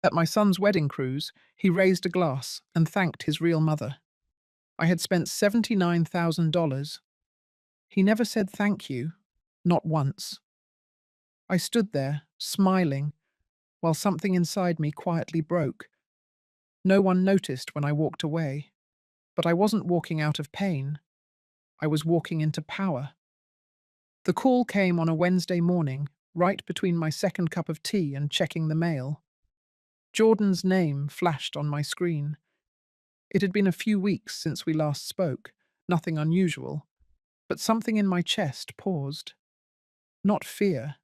At my son's wedding cruise, he raised a glass and thanked his real mother. I had spent $79,000. He never said thank you, not once. I stood there, smiling, while something inside me quietly broke. No one noticed when I walked away, but I wasn't walking out of pain. I was walking into power. The call came on a Wednesday morning, right between my second cup of tea and checking the mail. Jordan's name flashed on my screen. It had been a few weeks since we last spoke, nothing unusual, but something in my chest paused. Not fear,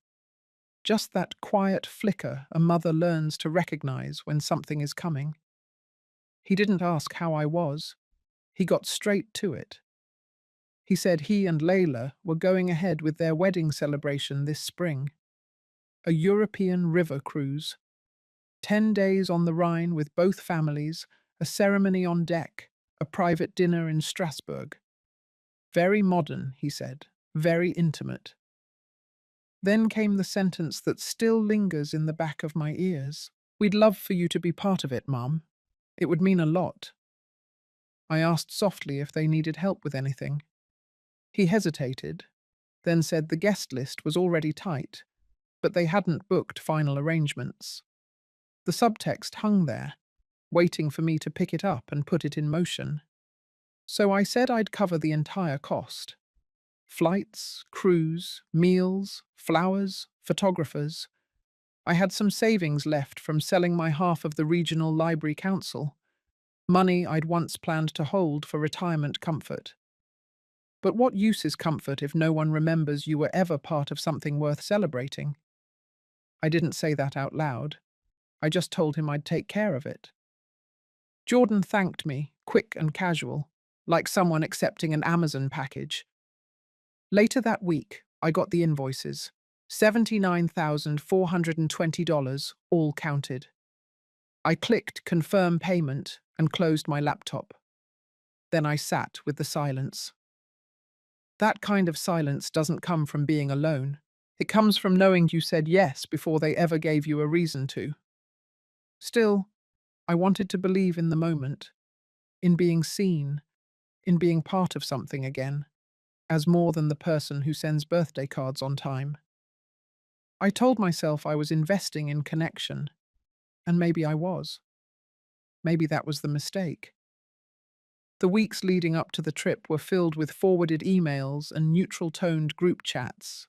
just that quiet flicker a mother learns to recognize when something is coming. He didn't ask how I was. He got straight to it. He said he and Layla were going ahead with their wedding celebration this spring. A European river cruise. 10 days on the Rhine with both families, a ceremony on deck, a private dinner in Strasbourg. Very modern, he said, very intimate. Then came the sentence that still lingers in the back of my ears. We'd love for you to be part of it, Mum. It would mean a lot. I asked softly if they needed help with anything. He hesitated, then said the guest list was already tight, but they hadn't booked final arrangements. The subtext hung there, waiting for me to pick it up and put it in motion. So I said I'd cover the entire cost. Flights, crews, meals, flowers, photographers. I had some savings left from selling my half of the regional library council, money I'd once planned to hold for retirement comfort. But what use is comfort if no one remembers you were ever part of something worth celebrating? I didn't say that out loud. I just told him I'd take care of it. Jordan thanked me, quick and casual, like someone accepting an Amazon package. Later that week, I got the invoices. $79,420, all counted. I clicked confirm payment and closed my laptop. Then I sat with the silence. That kind of silence doesn't come from being alone. It comes from knowing you said yes before they ever gave you a reason to. Still, I wanted to believe in the moment, in being seen, in being part of something again, as more than the person who sends birthday cards on time. I told myself I was investing in connection, and maybe I was. Maybe that was the mistake. The weeks leading up to the trip were filled with forwarded emails and neutral-toned group chats.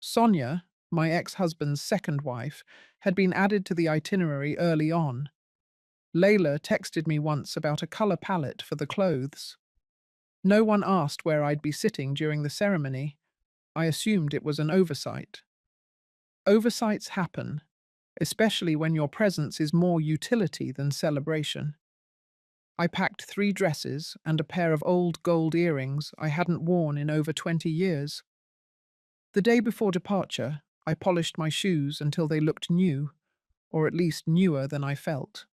Sonia, my ex-husband's second wife, had been added to the itinerary early on. Layla texted me once about a color palette for the clothes. No one asked where I'd be sitting during the ceremony. I assumed it was an oversight. Oversights happen, especially when your presence is more utility than celebration. I packed 3 dresses and a pair of old gold earrings I hadn't worn in over 20 years. The day before departure, I polished my shoes until they looked new, or at least newer than I felt.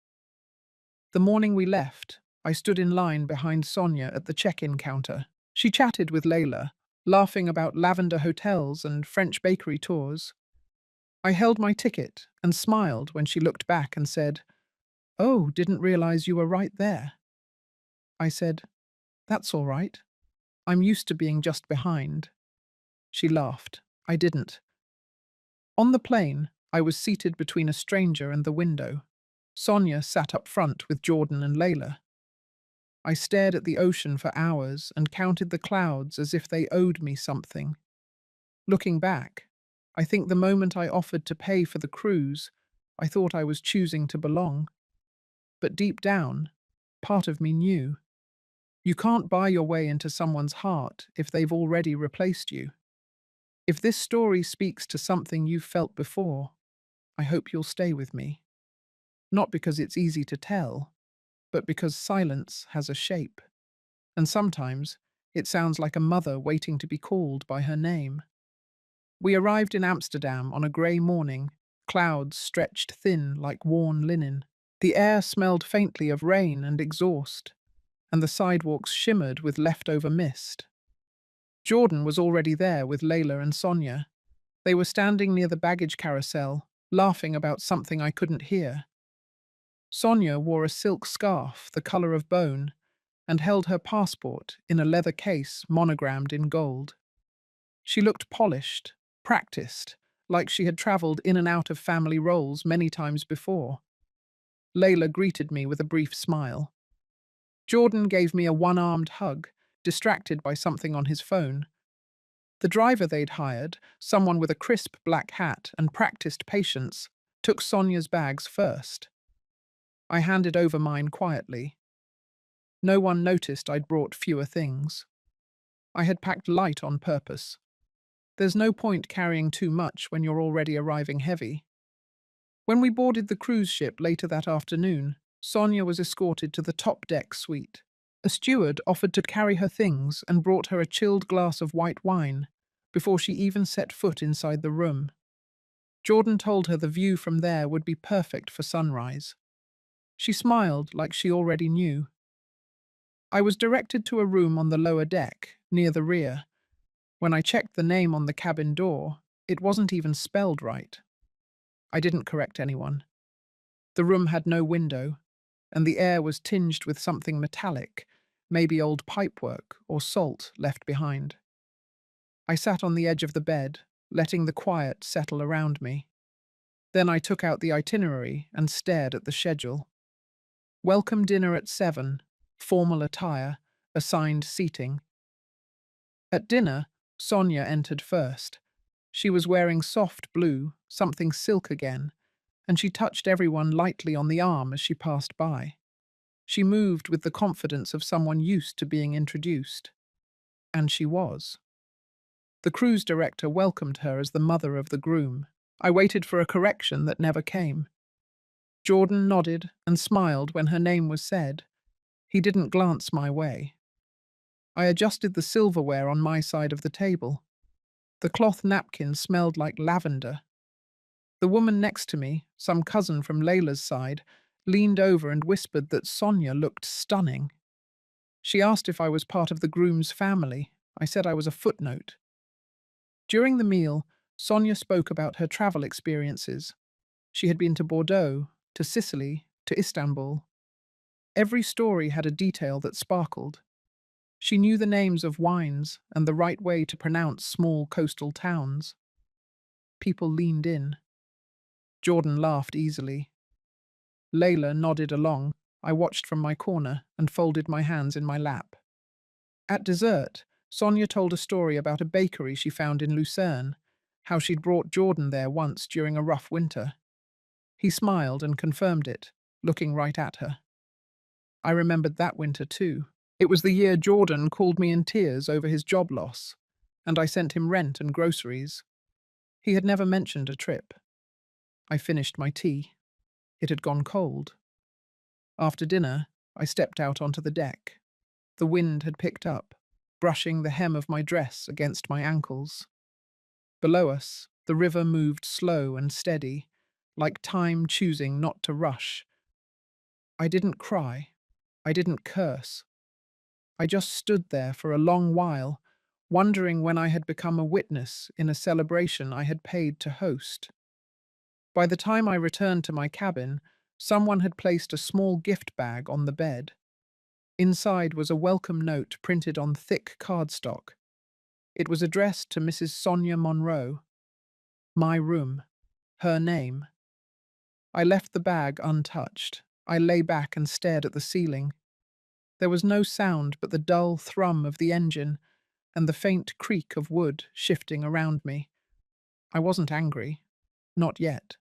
The morning we left, I stood in line behind Sonia at the check-in counter. She chatted with Layla, laughing about lavender hotels and French bakery tours. I held my ticket and smiled when she looked back and said, "Oh, didn't realize you were right there." I said, "That's all right. I'm used to being just behind." She laughed. I didn't. On the plane, I was seated between a stranger and the window. Sonia sat up front with Jordan and Layla. I stared at the ocean for hours and counted the clouds as if they owed me something. Looking back, I think the moment I offered to pay for the cruise, I thought I was choosing to belong. But deep down, part of me knew. You can't buy your way into someone's heart if they've already replaced you. If this story speaks to something you've felt before, I hope you'll stay with me. Not because it's easy to tell, but because silence has a shape. And sometimes it sounds like a mother waiting to be called by her name. We arrived in Amsterdam on a grey morning, clouds stretched thin like worn linen. The air smelled faintly of rain and exhaust, and the sidewalks shimmered with leftover mist. Jordan was already there with Layla and Sonia. They were standing near the baggage carousel, laughing about something I couldn't hear. Sonia wore a silk scarf the color of bone and held her passport in a leather case monogrammed in gold. She looked polished, practiced, like she had traveled in and out of family roles many times before. Layla greeted me with a brief smile. Jordan gave me a one-armed hug, distracted by something on his phone. The driver they'd hired, someone with a crisp black hat and practiced patience, took Sonia's bags first. I handed over mine quietly. No one noticed I'd brought fewer things. I had packed light on purpose. There's no point carrying too much when you're already arriving heavy. When we boarded the cruise ship later that afternoon, Sonia was escorted to the top deck suite. A steward offered to carry her things and brought her a chilled glass of white wine before she even set foot inside the room. Jordan told her the view from there would be perfect for sunrise. She smiled like she already knew. I was directed to a room on the lower deck, near the rear. When I checked the name on the cabin door, it wasn't even spelled right. I didn't correct anyone. The room had no window, and the air was tinged with something metallic, maybe old pipework or salt left behind. I sat on the edge of the bed, letting the quiet settle around me. Then I took out the itinerary and stared at the schedule. Welcome dinner at 7, formal attire, assigned seating. At dinner, Sonia entered first. She was wearing soft blue, something silk again, and she touched everyone lightly on the arm as she passed by. She moved with the confidence of someone used to being introduced. And she was. The cruise director welcomed her as the mother of the groom. I waited for a correction that never came. Jordan nodded and smiled when her name was said. He didn't glance my way. I adjusted the silverware on my side of the table. The cloth napkin smelled like lavender. The woman next to me, some cousin from Layla's side, leaned over and whispered that Sonia looked stunning. She asked if I was part of the groom's family. I said I was a footnote. During the meal, Sonia spoke about her travel experiences. She had been to Bordeaux, to Sicily, to Istanbul. Every story had a detail that sparkled. She knew the names of wines and the right way to pronounce small coastal towns. People leaned in. Jordan laughed easily. Layla nodded along. I watched from my corner and folded my hands in my lap. At dessert, Sonia told a story about a bakery she found in Lucerne, how she'd brought Jordan there once during a rough winter. He smiled and confirmed it, looking right at her. I remembered that winter too. It was the year Jordan called me in tears over his job loss, and I sent him rent and groceries. He had never mentioned a trip. I finished my tea. It had gone cold. After dinner, I stepped out onto the deck. The wind had picked up, brushing the hem of my dress against my ankles. Below us, the river moved slow and steady, like time choosing not to rush. I didn't cry. I didn't curse. I just stood there for a long while, wondering when I had become a witness in a celebration I had paid to host. By the time I returned to my cabin, someone had placed a small gift bag on the bed. Inside was a welcome note printed on thick cardstock. It was addressed to Mrs. Sonia Monroe. My room. Her name. I left the bag untouched. I lay back and stared at the ceiling. There was no sound but the dull thrum of the engine and the faint creak of wood shifting around me. I wasn't angry. Not yet.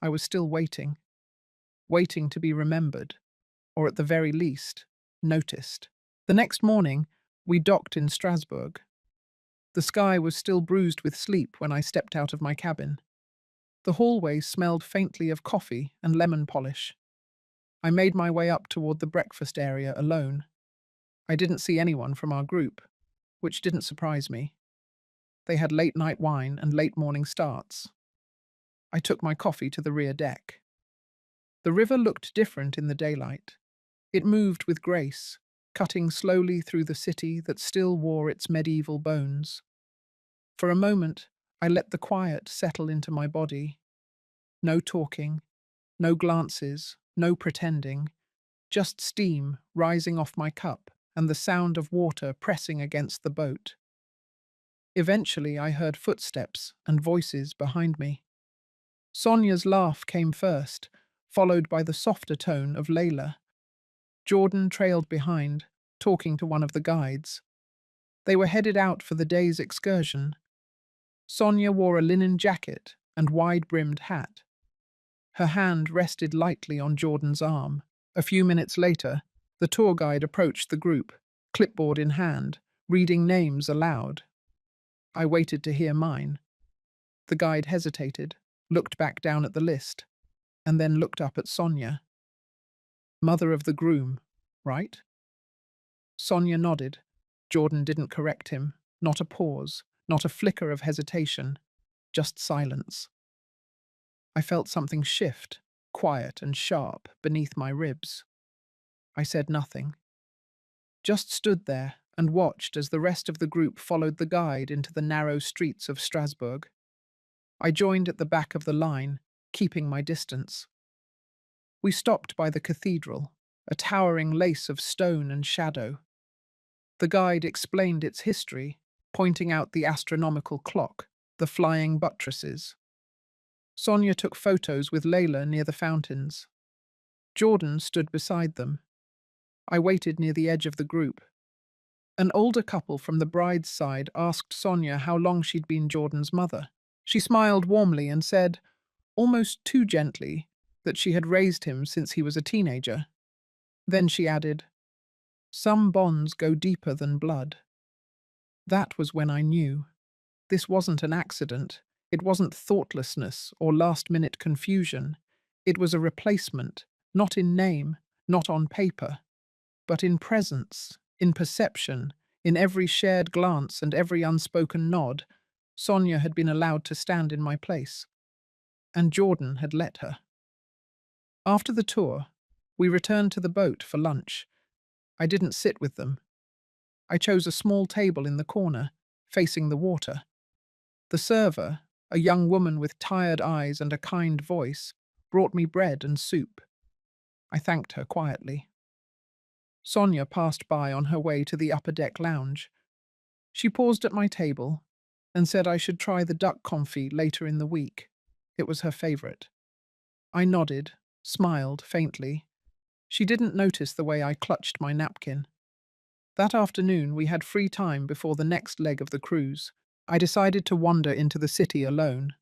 I was still waiting. Waiting to be remembered, or at the very least, noticed. The next morning, we docked in Strasbourg. The sky was still bruised with sleep when I stepped out of my cabin. The hallway smelled faintly of coffee and lemon polish. I made my way up toward the breakfast area alone. I didn't see anyone from our group, which didn't surprise me. They had late-night wine and late-morning starts. I took my coffee to the rear deck. The river looked different in the daylight. It moved with grace, cutting slowly through the city that still wore its medieval bones. For a moment, I let the quiet settle into my body. No talking, no glances, no pretending, just steam rising off my cup and the sound of water pressing against the boat. Eventually, I heard footsteps and voices behind me. Sonia's laugh came first, followed by the softer tone of Layla. Jordan trailed behind, talking to one of the guides. They were headed out for the day's excursion. Sonia wore a linen jacket and wide-brimmed hat. Her hand rested lightly on Jordan's arm. A few minutes later, the tour guide approached the group, clipboard in hand, reading names aloud. I waited to hear mine. The guide hesitated, looked back down at the list, and then looked up at Sonia. Mother of the groom, right? Sonia nodded. Jordan didn't correct him. Not a pause, not a flicker of hesitation, just silence. I felt something shift, quiet and sharp, beneath my ribs. I said nothing, just stood there and watched as the rest of the group followed the guide into the narrow streets of Strasbourg. I joined at the back of the line, keeping my distance. We stopped by the cathedral, a towering lace of stone and shadow. The guide explained its history, pointing out the astronomical clock, the flying buttresses. Sonia took photos with Layla near the fountains. Jordan stood beside them. I waited near the edge of the group. An older couple from the bride's side asked Sonia how long she'd been Jordan's mother. She smiled warmly and said, almost too gently, that she had raised him since he was a teenager. Then she added, "Some bonds go deeper than blood." That was when I knew. This wasn't an accident. It wasn't thoughtlessness or last-minute confusion. It was a replacement, not in name, not on paper, but in presence, in perception, in every shared glance and every unspoken nod. Sonia had been allowed to stand in my place, and Jordan had let her. After the tour, we returned to the boat for lunch. I didn't sit with them. I chose a small table in the corner, facing the water. The server, a young woman with tired eyes and a kind voice, brought me bread and soup. I thanked her quietly. Sonia passed by on her way to the upper deck lounge. She paused at my table and said I should try the duck confit later in the week. It was her favorite. I nodded, smiled faintly. She didn't notice the way I clutched my napkin. That afternoon we had free time before the next leg of the cruise. I decided to wander into the city alone.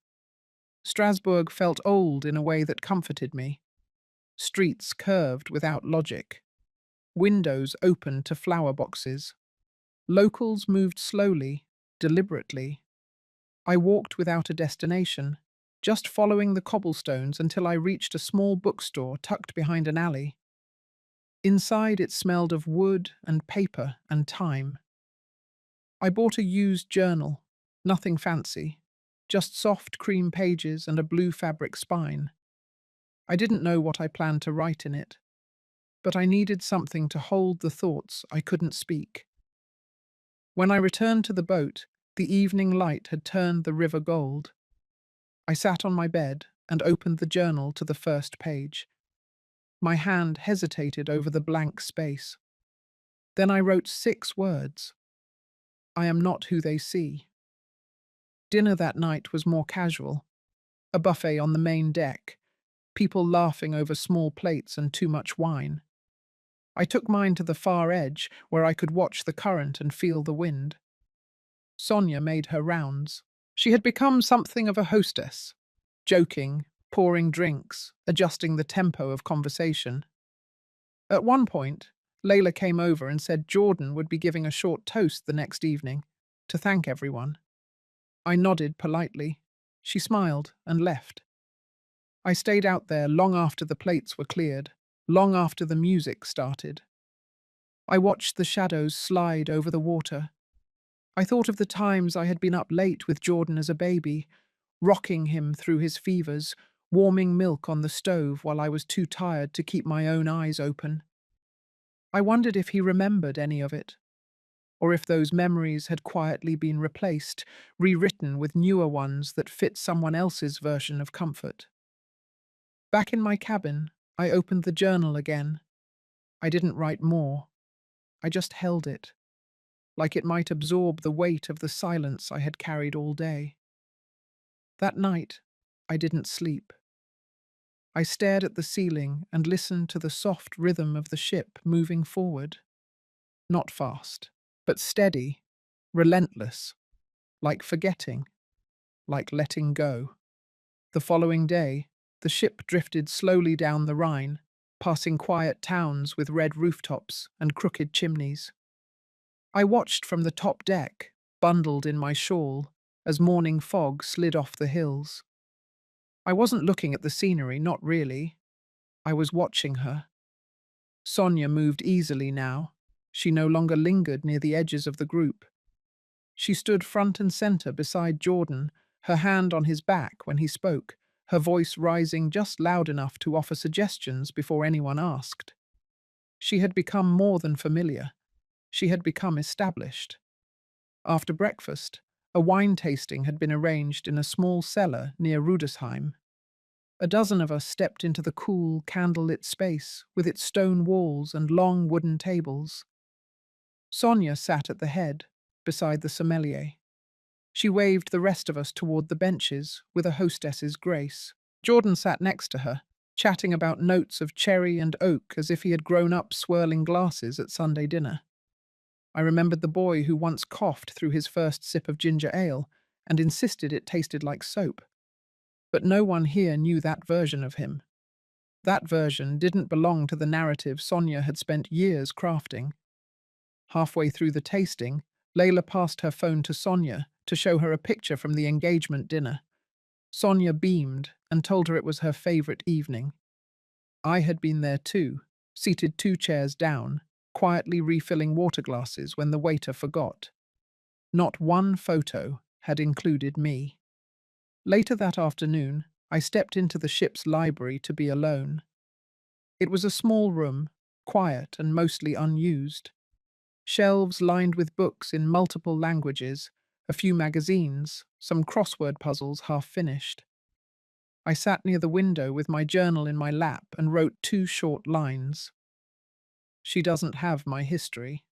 Strasbourg felt old in a way that comforted me. Streets curved without logic. Windows opened to flower boxes. Locals moved slowly, deliberately. I walked without a destination, just following the cobblestones until I reached a small bookstore tucked behind an alley. Inside it smelled of wood and paper and time. I bought a used journal, nothing fancy, just soft cream pages and a blue fabric spine. I didn't know what I planned to write in it, but I needed something to hold the thoughts I couldn't speak. When I returned to the boat, the evening light had turned the river gold. I sat on my bed and opened the journal to the first page. My hand hesitated over the blank space. Then I wrote 6 words. I am not who they see. Dinner that night was more casual. A buffet on the main deck, people laughing over small plates and too much wine. I took mine to the far edge, where I could watch the current and feel the wind. Sonia made her rounds. She had become something of a hostess, joking, pouring drinks, adjusting the tempo of conversation. At one point, Layla came over and said Jordan would be giving a short toast the next evening to thank everyone. I nodded politely. She smiled and left. I stayed out there long after the plates were cleared, long after the music started. I watched the shadows slide over the water. I thought of the times I had been up late with Jordan as a baby, rocking him through his fevers, warming milk on the stove while I was too tired to keep my own eyes open. I wondered if he remembered any of it, or if those memories had quietly been replaced, rewritten with newer ones that fit someone else's version of comfort. Back in my cabin, I opened the journal again. I didn't write more. I just held it, like it might absorb the weight of the silence I had carried all day. That night, I didn't sleep. I stared at the ceiling and listened to the soft rhythm of the ship moving forward. Not fast, but steady, relentless, like forgetting, like letting go. The following day, the ship drifted slowly down the Rhine, passing quiet towns with red rooftops and crooked chimneys. I watched from the top deck, bundled in my shawl, as morning fog slid off the hills. I wasn't looking at the scenery, not really. I was watching her. Sonia moved easily now. She no longer lingered near the edges of the group. She stood front and center beside Jordan, her hand on his back when he spoke, her voice rising just loud enough to offer suggestions before anyone asked. She had become more than familiar. She had become established. After breakfast, a wine tasting had been arranged in a small cellar near Rudesheim. A dozen of us stepped into the cool, candlelit space with its stone walls and long wooden tables. Sonia sat at the head, beside the sommelier. She waved the rest of us toward the benches with a hostess's grace. Jordan sat next to her, chatting about notes of cherry and oak as if he had grown up swirling glasses at Sunday dinner. I remembered the boy who once coughed through his first sip of ginger ale and insisted it tasted like soap. But no one here knew that version of him. That version didn't belong to the narrative Sonia had spent years crafting. Halfway through the tasting, Layla passed her phone to Sonia to show her a picture from the engagement dinner. Sonia beamed and told her it was her favorite evening. I had been there too, seated 2 chairs down, quietly refilling water glasses when the waiter forgot. Not one photo had included me. Later that afternoon, I stepped into the ship's library to be alone. It was a small room, quiet and mostly unused. Shelves lined with books in multiple languages, a few magazines, some crossword puzzles half finished. I sat near the window with my journal in my lap and wrote 2 short lines. She doesn't have my history,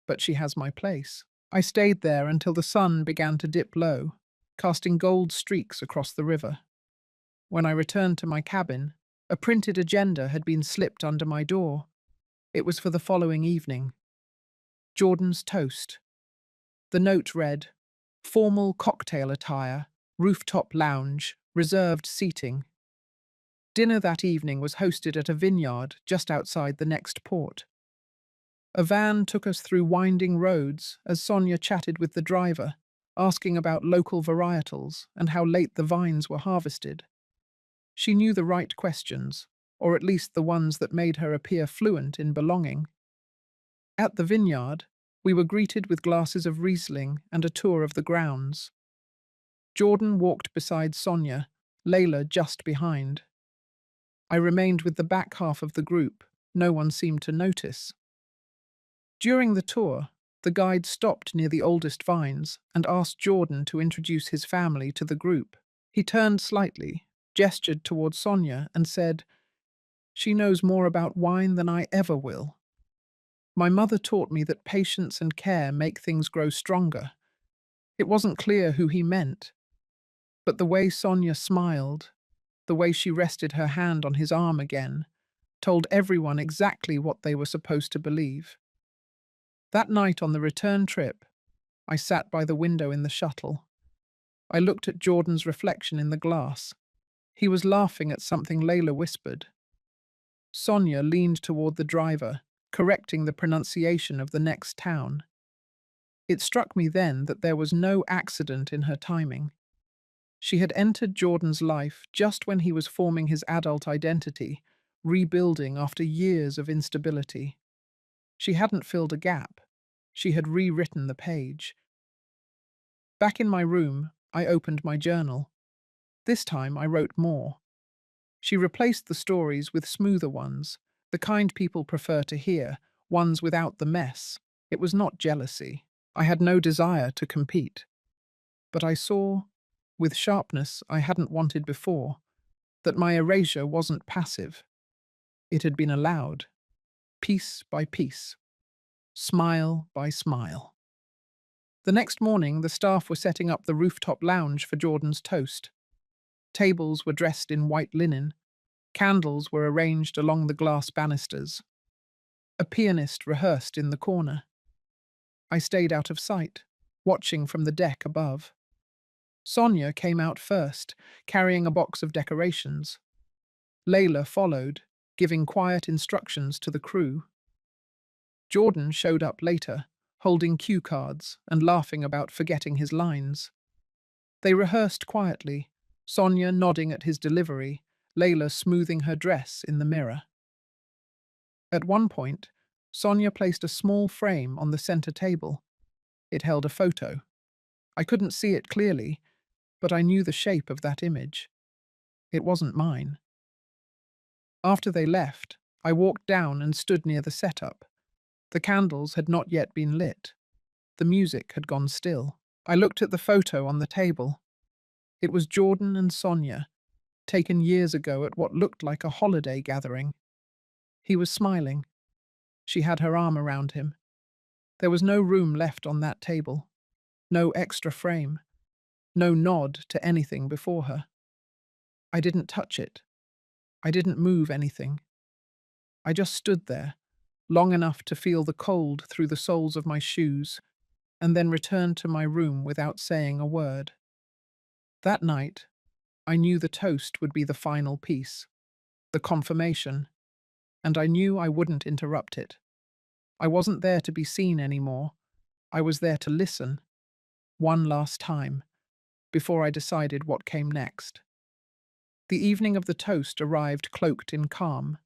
but she has my place. I stayed there until the sun began to dip low, casting gold streaks across the river. When I returned to my cabin, a printed agenda had been slipped under my door. It was for the following evening. Jordan's toast. The note read, "Formal cocktail attire, rooftop lounge, reserved seating." Dinner that evening was hosted at a vineyard just outside the next port. A van took us through winding roads as Sonia chatted with the driver, asking about local varietals and how late the vines were harvested. She knew the right questions, or at least the ones that made her appear fluent in belonging. At the vineyard, we were greeted with glasses of Riesling and a tour of the grounds. Jordan walked beside Sonia, Layla just behind. I remained with the back half of the group. No one seemed to notice. During the tour, the guide stopped near the oldest vines and asked Jordan to introduce his family to the group. He turned slightly, gestured toward Sonia, and said, "She knows more about wine than I ever will. My mother taught me that patience and care make things grow stronger." It wasn't clear who he meant, but the way Sonia smiled, the way she rested her hand on his arm again, told everyone exactly what they were supposed to believe. That night on the return trip, I sat by the window in the shuttle. I looked at Jordan's reflection in the glass. He was laughing at something Layla whispered. Sonia leaned toward the driver, correcting the pronunciation of the next town. It struck me then that there was no accident in her timing. She had entered Jordan's life just when he was forming his adult identity, rebuilding after years of instability. She hadn't filled a gap. She had rewritten the page. Back in my room, I opened my journal. This time I wrote more. She replaced the stories with smoother ones, the kind people prefer to hear, ones without the mess. It was not jealousy. I had no desire to compete. But I saw, with sharpness I hadn't wanted before, that my erasure wasn't passive. It had been allowed, piece by piece, smile by smile. The next morning, the staff were setting up the rooftop lounge for Jordan's toast. Tables were dressed in white linen. Candles were arranged along the glass banisters. A pianist rehearsed in the corner. I stayed out of sight, watching from the deck above. Sonia came out first, carrying a box of decorations. Layla followed, giving quiet instructions to the crew. Jordan showed up later, holding cue cards and laughing about forgetting his lines. They rehearsed quietly, Sonia nodding at his delivery, Layla smoothing her dress in the mirror. At one point, Sonia placed a small frame on the center table. It held a photo. I couldn't see it clearly, but I knew the shape of that image. It wasn't mine. After they left, I walked down and stood near the setup. The candles had not yet been lit. The music had gone still. I looked at the photo on the table. It was Jordan and Sonia, taken years ago at what looked like a holiday gathering. He was smiling. She had her arm around him. There was no room left on that table. No extra frame. No nod to anything before her. I didn't touch it. I didn't move anything. I just stood there, long enough to feel the cold through the soles of my shoes, and then returned to my room without saying a word. That night, I knew the toast would be the final piece, the confirmation, and I knew I wouldn't interrupt it. I wasn't there to be seen anymore. I was there to listen, one last time, before I decided what came next. The evening of the toast arrived cloaked in calm.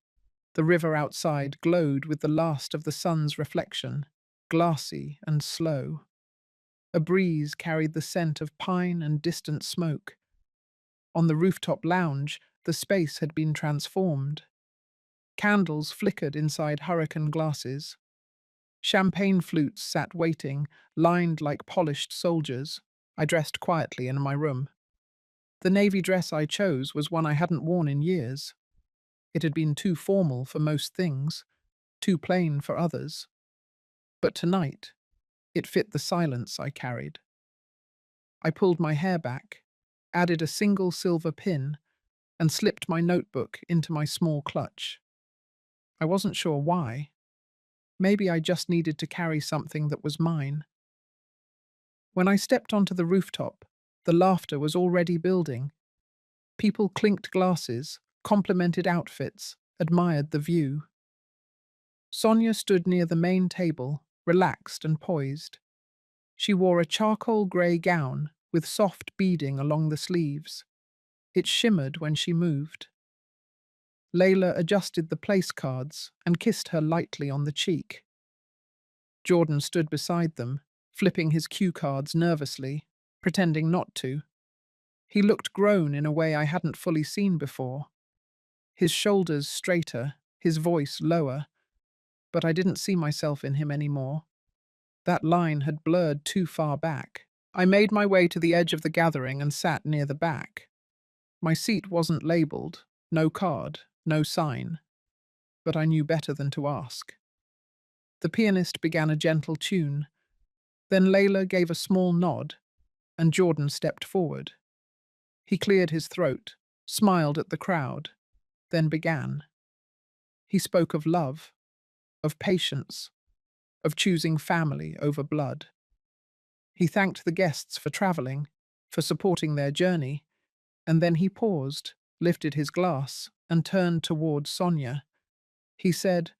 The river outside glowed with the last of the sun's reflection, glassy and slow. A breeze carried the scent of pine and distant smoke. On the rooftop lounge, the space had been transformed. Candles flickered inside hurricane glasses. Champagne flutes sat waiting, lined like polished soldiers. I dressed quietly in my room. The navy dress I chose was one I hadn't worn in years. It had been too formal for most things, too plain for others. But tonight, it fit the silence I carried. I pulled my hair back, added a single silver pin, and slipped my notebook into my small clutch. I wasn't sure why. Maybe I just needed to carry something that was mine. When I stepped onto the rooftop, the laughter was already building. People clinked glasses, complimented outfits, admired the view. Sonia stood near the main table, relaxed and poised. She wore a charcoal grey gown with soft beading along the sleeves. It shimmered when she moved. Layla adjusted the place cards and kissed her lightly on the cheek. Jordan stood beside them, flipping his cue cards nervously, pretending not to. He looked grown in a way I hadn't fully seen before. His shoulders straighter, his voice lower, but I didn't see myself in him anymore. That line had blurred too far back. I made my way to the edge of the gathering and sat near the back. My seat wasn't labelled, no card, no sign, but I knew better than to ask. The pianist began a gentle tune. Then Layla gave a small nod, and Jordan stepped forward. He cleared his throat, smiled at the crowd, then began. He spoke of love, of patience, of choosing family over blood. He thanked the guests for traveling, for supporting their journey, and then he paused, lifted his glass, and turned toward Sonia. He said,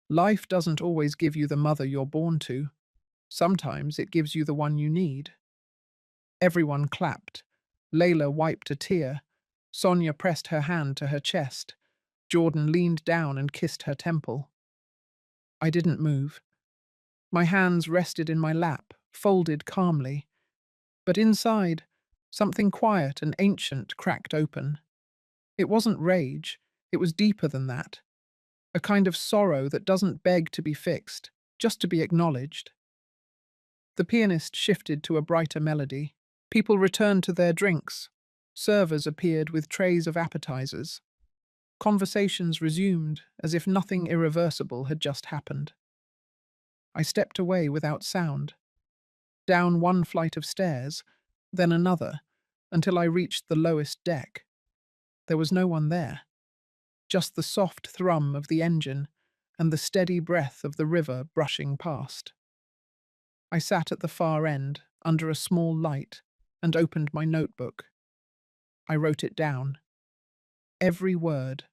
"Life doesn't always give you the mother you're born to. Sometimes it gives you the one you need." Everyone clapped. Layla wiped a tear. Sonia pressed her hand to her chest. Jordan leaned down and kissed her temple. I didn't move. My hands rested in my lap, folded calmly. But inside, something quiet and ancient cracked open. It wasn't rage, it was deeper than that. A kind of sorrow that doesn't beg to be fixed, just to be acknowledged. The pianist shifted to a brighter melody. People returned to their drinks. Servers appeared with trays of appetizers. Conversations resumed as if nothing irreversible had just happened. I stepped away without sound, down one flight of stairs, then another, until I reached the lowest deck. There was no one there, just the soft thrum of the engine and the steady breath of the river brushing past. I sat at the far end, under a small light, and opened my notebook. I wrote it down. Every word.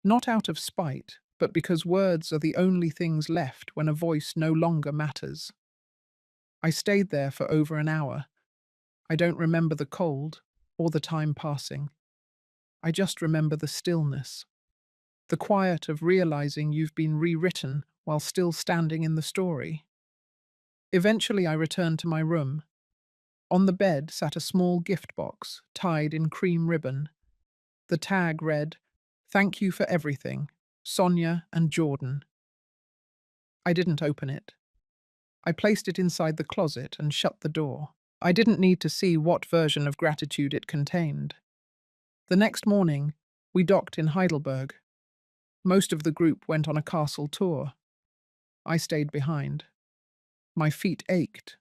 Not out of spite, but because words are the only things left when a voice no longer matters. I stayed there for over an hour. I don't remember the cold or the time passing. I just remember the stillness, the quiet of realizing you've been rewritten while still standing in the story. Eventually, I returned to my room. On the bed sat a small gift box tied in cream ribbon. The tag read, "Thank you for everything, Sonia and Jordan." I didn't open it. I placed it inside the closet and shut the door. I didn't need to see what version of gratitude it contained. The next morning, we docked in Heidelberg. Most of the group went on a castle tour. I stayed behind. My feet ached,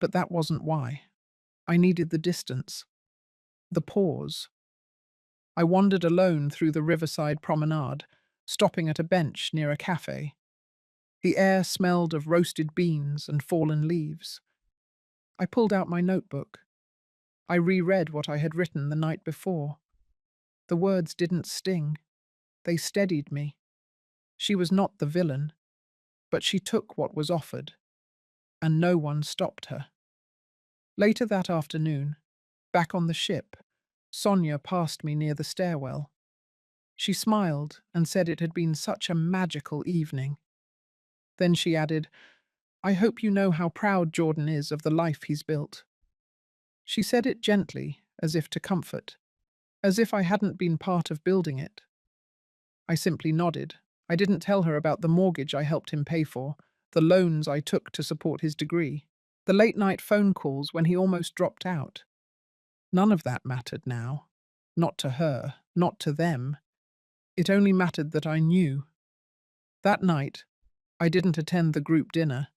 but that wasn't why. I needed the distance, the pause. I wandered alone through the riverside promenade, stopping at a bench near a cafe. The air smelled of roasted beans and fallen leaves. I pulled out my notebook. I reread what I had written the night before. The words didn't sting. They steadied me. She was not the villain, but she took what was offered, and no one stopped her. Later that afternoon, back on the ship, Sonia passed me near the stairwell. She smiled and said it had been such a magical evening. Then she added, "I hope you know how proud Jordan is of the life he's built." She said it gently, as if to comfort, as if I hadn't been part of building it. I simply nodded. I didn't tell her about the mortgage I helped him pay for, the loans I took to support his degree, the late-night phone calls when he almost dropped out. None of that mattered now. Not to her, not to them. It only mattered that I knew. That night, I didn't attend the group dinner.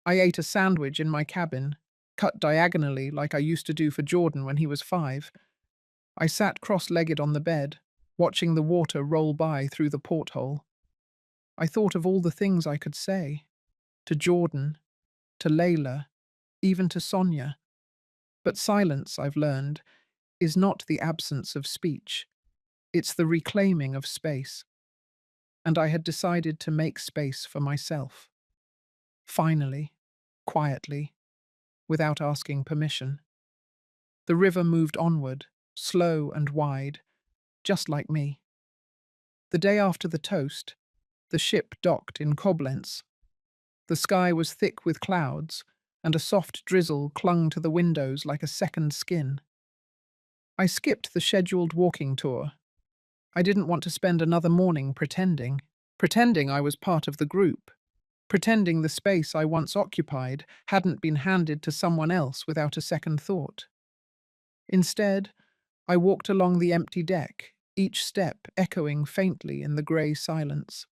I ate a sandwich in my cabin, cut diagonally like I used to do for Jordan when he was 5. I sat cross-legged on the bed, watching the water roll by through the porthole. I thought of all the things I could say. To Jordan, to Layla, even to Sonia. But silence, I've learned, is not the absence of speech. It's the reclaiming of space. And I had decided to make space for myself. Finally, quietly, without asking permission. The river moved onward, slow and wide, just like me. The day after the toast, the ship docked in Koblenz. The sky was thick with clouds, and a soft drizzle clung to the windows like a second skin. I skipped the scheduled walking tour. I didn't want to spend another morning pretending I was part of the group, pretending the space I once occupied hadn't been handed to someone else without a second thought. Instead, I walked along the empty deck, each step echoing faintly in the grey silence.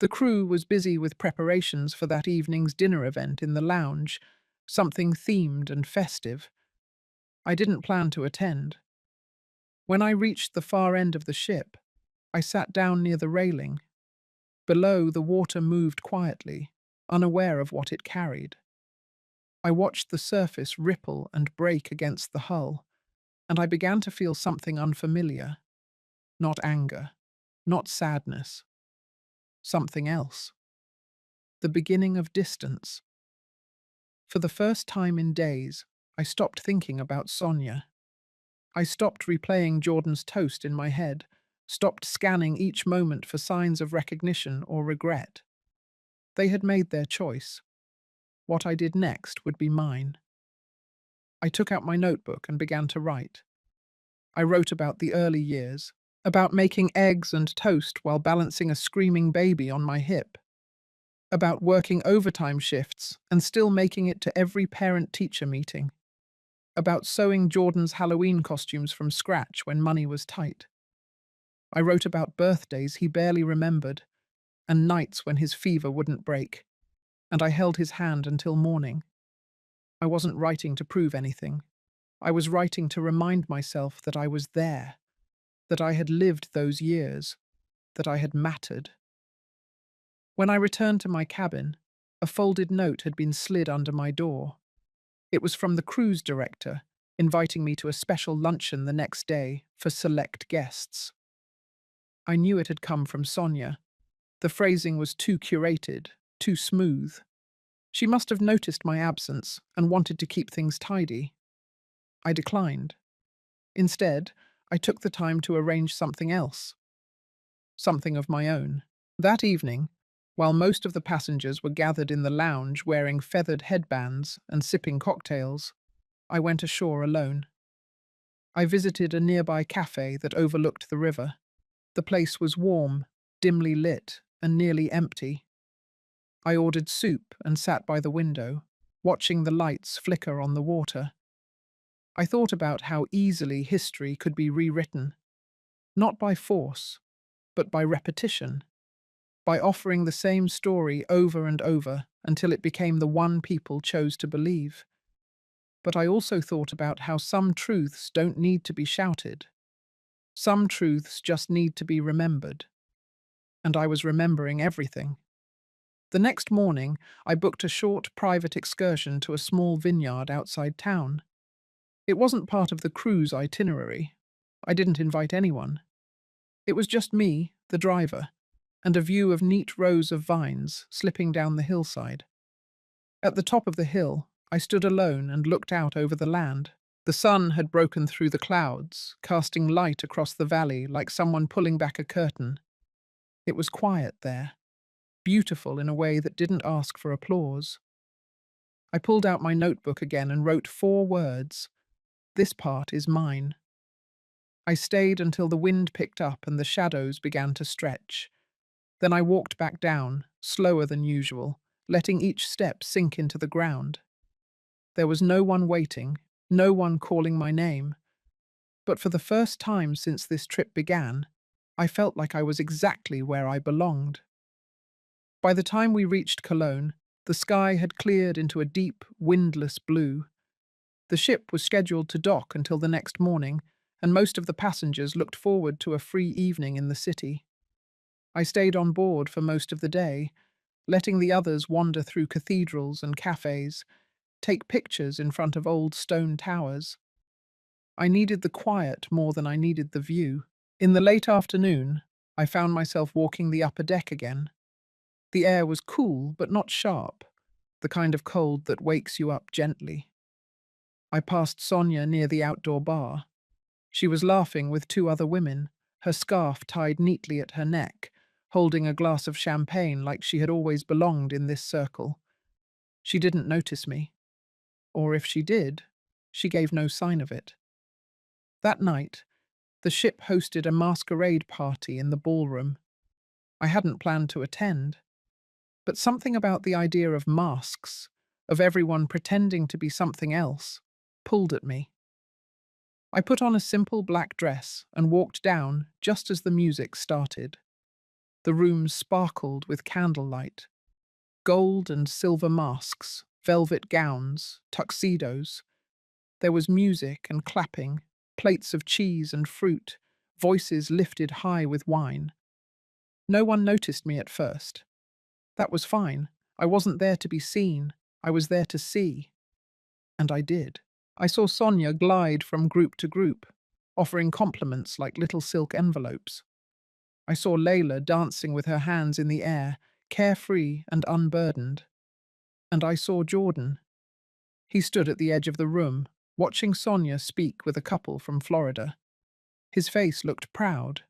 The crew was busy with preparations for that evening's dinner event in the lounge, something themed and festive. I didn't plan to attend. When I reached the far end of the ship, I sat down near the railing. Below, the water moved quietly, unaware of what it carried. I watched the surface ripple and break against the hull, and I began to feel something unfamiliar. Not anger, not sadness. Something else. The beginning of distance. For the first time in days, I stopped thinking about Sonia. I stopped replaying Jordan's toast in my head, stopped scanning each moment for signs of recognition or regret. They had made their choice. What I did next would be mine. I took out my notebook and began to write. I wrote about the early years, about making eggs and toast while balancing a screaming baby on my hip, about working overtime shifts and still making it to every parent-teacher meeting. about sewing Jordan's Halloween costumes from scratch when money was tight. I wrote about birthdays he barely remembered and nights when his fever wouldn't break, and I held his hand until morning. I wasn't writing to prove anything. I was writing to remind myself that I was there, that I had lived those years, that I had mattered. When I returned to my cabin, a folded note had been slid under my door. It was from the cruise director, inviting me to a special luncheon the next day for select guests. I knew it had come from Sonia. The phrasing was too curated, too smooth. She must have noticed my absence and wanted to keep things tidy. I declined. Instead, I took the time to arrange something else, something of my own. That evening, while most of the passengers were gathered in the lounge wearing feathered headbands and sipping cocktails, I went ashore alone. I visited a nearby cafe that overlooked the river. The place was warm, dimly lit, and nearly empty. I ordered soup and sat by the window, watching the lights flicker on the water. I thought about how easily history could be rewritten, not by force, but by repetition, by offering the same story over and over until it became the one people chose to believe. But I also thought about how some truths don't need to be shouted. Some truths just need to be remembered. And I was remembering everything. The next morning, I booked a short private excursion to a small vineyard outside town. It wasn't part of the cruise itinerary. I didn't invite anyone. It was just me, the driver, and a view of neat rows of vines slipping down the hillside. At the top of the hill, I stood alone and looked out over the land. The sun had broken through the clouds, casting light across the valley like someone pulling back a curtain. It was quiet there, beautiful in a way that didn't ask for applause. I pulled out my notebook again and wrote 4 words. This part is mine. I stayed until the wind picked up and the shadows began to stretch. Then I walked back down, slower than usual, letting each step sink into the ground. There was no one waiting, no one calling my name. But for the first time since this trip began, I felt like I was exactly where I belonged. By the time we reached Cologne, the sky had cleared into a deep, windless blue. The ship was scheduled to dock until the next morning, and most of the passengers looked forward to a free evening in the city. I stayed on board for most of the day, letting the others wander through cathedrals and cafes, take pictures in front of old stone towers. I needed the quiet more than I needed the view. In the late afternoon, I found myself walking the upper deck again. The air was cool but not sharp, the kind of cold that wakes you up gently. I passed Sonia near the outdoor bar. She was laughing with 2 other women, her scarf tied neatly at her neck, holding a glass of champagne like she had always belonged in this circle. She didn't notice me. Or if she did, she gave no sign of it. That night, the ship hosted a masquerade party in the ballroom. I hadn't planned to attend, but something about the idea of masks, of everyone pretending to be something else, pulled at me. I put on a simple black dress and walked down just as the music started. The room sparkled with candlelight. Gold and silver masks, velvet gowns, tuxedos. There was music and clapping, plates of cheese and fruit, voices lifted high with wine. No one noticed me at first. That was fine. I wasn't there to be seen. I was there to see. And I did. I saw Sonia glide from group to group, offering compliments like little silk envelopes. I saw Layla dancing with her hands in the air, carefree and unburdened. And I saw Jordan. He stood at the edge of the room, watching Sonia speak with a couple from Florida. His face looked proud,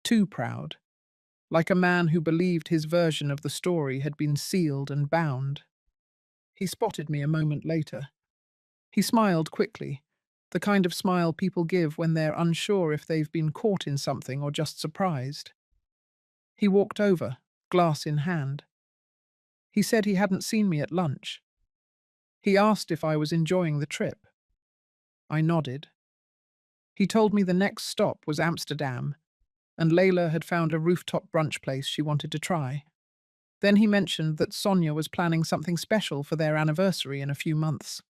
too proud, like a man who believed his version of the story had been sealed and bound. He spotted me a moment later. He smiled quickly, the kind of smile people give when they're unsure if they've been caught in something or just surprised. He walked over, glass in hand. He said he hadn't seen me at lunch. He asked if I was enjoying the trip. I nodded. He told me the next stop was Amsterdam, and Layla had found a rooftop brunch place she wanted to try. Then he mentioned that Sonia was planning something special for their anniversary in a few months.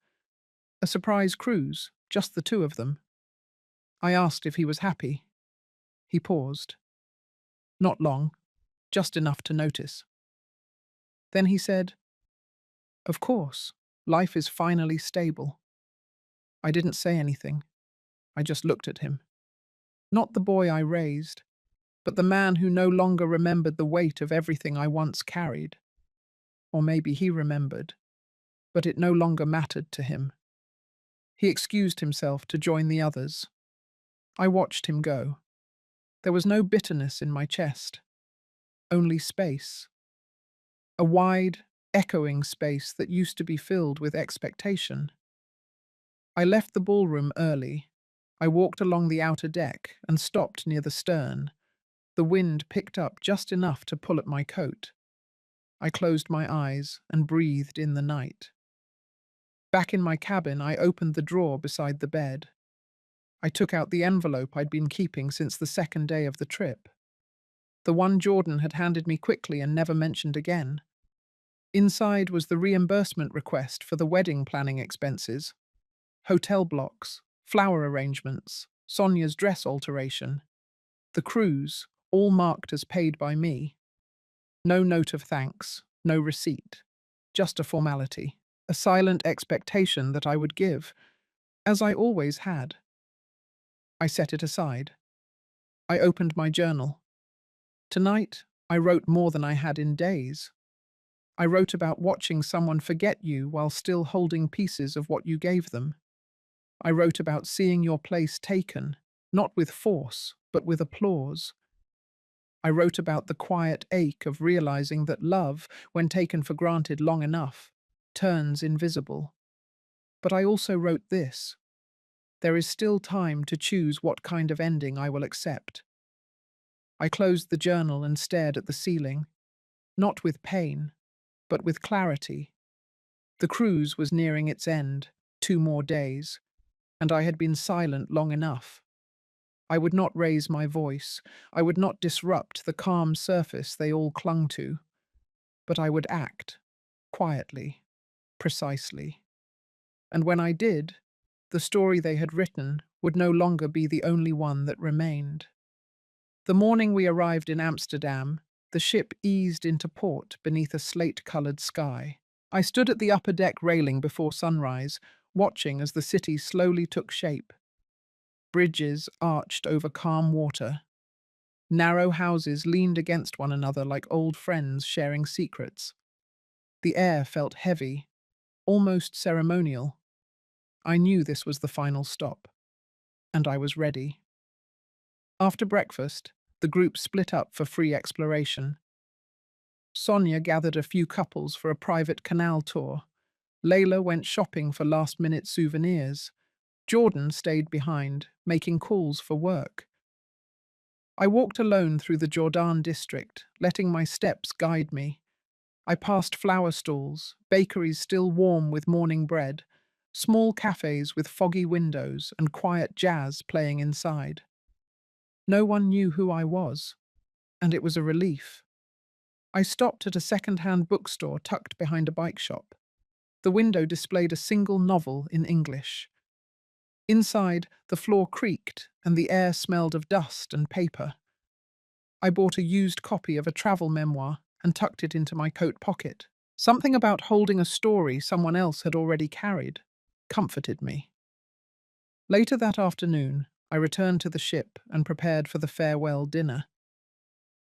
A surprise cruise, just the two of them. I asked if he was happy. He paused. Not long, just enough to notice. Then he said, "Of course, life is finally stable." I didn't say anything. I just looked at him. Not the boy I raised, but the man who no longer remembered the weight of everything I once carried. Or maybe he remembered, but it no longer mattered to him. He excused himself to join the others. I watched him go. There was no bitterness in my chest, only space. A wide, echoing space that used to be filled with expectation. I left the ballroom early. I walked along the outer deck and stopped near the stern. The wind picked up just enough to pull at my coat. I closed my eyes and breathed in the night. Back in my cabin, I opened the drawer beside the bed. I took out the envelope I'd been keeping since the second day of the trip. The one Jordan had handed me quickly and never mentioned again. Inside was the reimbursement request for the wedding planning expenses, hotel blocks, flower arrangements, Sonia's dress alteration, the cruise, all marked as paid by me. No note of thanks, no receipt, just a formality, a silent expectation that I would give, as I always had. I set it aside. I opened my journal. Tonight, I wrote more than I had in days. I wrote about watching someone forget you while still holding pieces of what you gave them. I wrote about seeing your place taken, not with force, but with applause. I wrote about the quiet ache of realizing that love, when taken for granted long enough, turns invisible. But I also wrote this: there is still time to choose what kind of ending I will accept. I closed the journal and stared at the ceiling, not with pain, but with clarity. The cruise was nearing its end, 2 more days, and I had been silent long enough. I would not raise my voice, I would not disrupt the calm surface they all clung to, but I would act, quietly, precisely. And when I did, the story they had written would no longer be the only one that remained. The morning we arrived in Amsterdam, the ship eased into port beneath a slate-coloured sky. I stood at the upper deck railing before sunrise, watching as the city slowly took shape. Bridges arched over calm water. Narrow houses leaned against one another like old friends sharing secrets. The air felt heavy, almost ceremonial. I knew this was the final stop, and I was ready. After breakfast, the group split up for free exploration. Sonia gathered a few couples for a private canal tour. Layla went shopping for last-minute souvenirs. Jordan stayed behind, making calls for work. I walked alone through the Jordan district, letting my steps guide me. I passed flower stalls, bakeries still warm with morning bread, small cafes with foggy windows and quiet jazz playing inside. No one knew who I was, and it was a relief. I stopped at a second-hand bookstore tucked behind a bike shop. The window displayed a single novel in English. Inside, the floor creaked and the air smelled of dust and paper. I bought a used copy of a travel memoir and tucked it into my coat pocket. Something about holding a story someone else had already carried comforted me. Later that afternoon, I returned to the ship and prepared for the farewell dinner.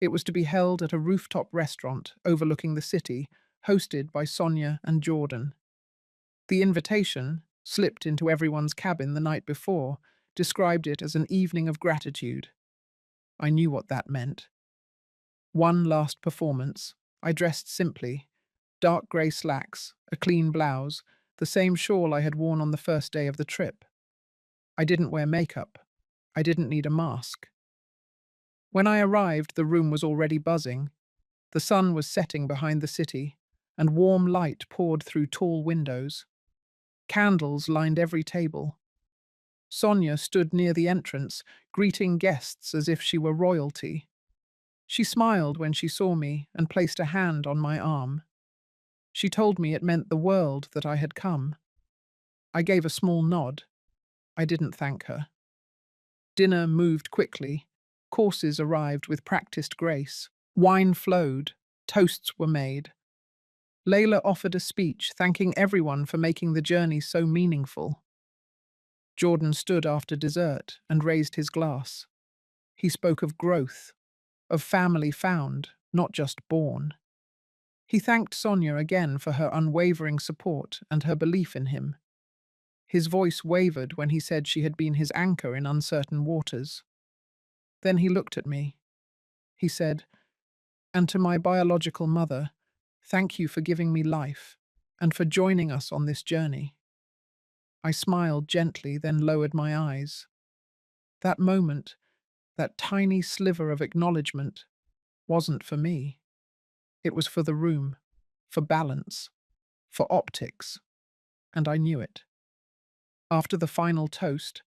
It was to be held at a rooftop restaurant overlooking the city, hosted by Sonia and Jordan. The invitation, slipped into everyone's cabin the night before, described it as an evening of gratitude. I knew what that meant. One last performance. I dressed simply. Dark grey slacks, a clean blouse, the same shawl I had worn on the first day of the trip. I didn't wear makeup. I didn't need a mask. When I arrived, the room was already buzzing. The sun was setting behind the city, and warm light poured through tall windows. Candles lined every table. Sonia stood near the entrance, greeting guests as if she were royalty. She smiled when she saw me and placed a hand on my arm. She told me it meant the world that I had come. I gave a small nod. I didn't thank her. Dinner moved quickly. Courses arrived with practiced grace. Wine flowed. Toasts were made. Layla offered a speech thanking everyone for making the journey so meaningful. Jordan stood after dessert and raised his glass. He spoke of growth, of family found, not just born. He thanked Sonia again for her unwavering support and her belief in him. His voice wavered when he said she had been his anchor in uncertain waters. Then he looked at me. He said, "And to my biological mother, thank you for giving me life and for joining us on this journey." I smiled gently, then lowered my eyes. That moment, that tiny sliver of acknowledgement, wasn't for me. It was for the room, for balance, for optics, and I knew it. After the final toast,